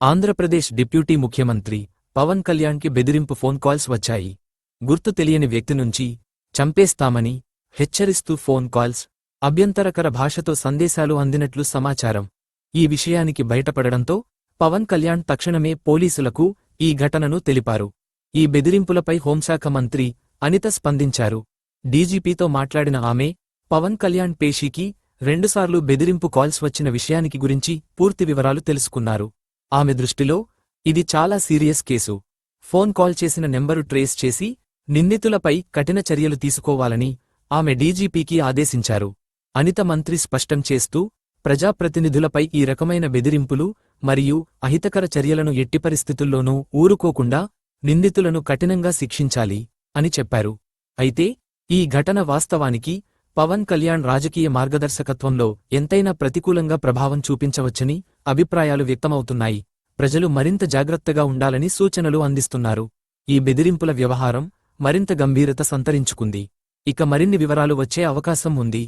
Andhra Pradesh deputy ముఖ్యమంత్రి పవన్ కళ్యాణ్కి బెదిరింపు ఫోన్ కాల్స్ వచ్చాయి. గుర్తు తెలియని వ్యక్తి నుంచి చంపేస్తామని హెచ్చరిస్తూ ఫోన్ కాల్స్, అభ్యంతరకర భాషతో సందేశాలు అందినట్లు సమాచారం. ఈ విషయానికి బయటపడడంతో పవన్ కళ్యాణ్ తక్షణమే పోలీసులకు ఈ ఘటనను తెలిపారు. ఈ బెదిరింపులపై హోంశాఖ మంత్రి అనిత స్పందించారు. డీజీపీతో మాట్లాడిన ఆమె పవన్ కళ్యాణ్ పేషీకి 2 సార్లు బెదిరింపు కాల్స్ వచ్చిన విషయానికి గురించి పూర్తి వివరాలు తెలుసుకున్నారు. ఆమె దృష్టిలో ఇది చాలా సీరియస్ కేసు. ఫోన్ కాల్ చేసిన నెంబరు ట్రేస్ చేసి నిందితులపై కఠిన చర్యలు తీసుకోవాలని ఆమె డీజీపీకి ఆదేశించారు. అనిత మంత్రి స్పష్టం చేస్తూ ప్రజాప్రతినిధులపై ఈ రకమైన బెదిరింపులు మరియు అహితకర చర్యలను ఎట్టి పరిస్థితుల్లోనూ ఊరుకోకుండా నిందితులను కఠినంగా శిక్షించాలి అని చెప్పారు. అయితే ఈ ఘటన వాస్తవానికి పవన్ కళ్యాణ్ రాజకీయ మార్గదర్శకత్వంలో ఎంతైనా ప్రతికూలంగా ప్రభావం చూపించవచ్చని అభిప్రాయాలు వ్యక్తమవుతున్నాయి. ప్రజలు మరింత జాగ్రత్తగా ఉండాలని సూచనలు అందిస్తున్నారు. ఈ బెదిరింపుల వ్యవహారం మరింత గంభీరత సంతరించుకుంది. ఇక మరిన్ని వివరాలు వచ్చే అవకాశం ఉంది.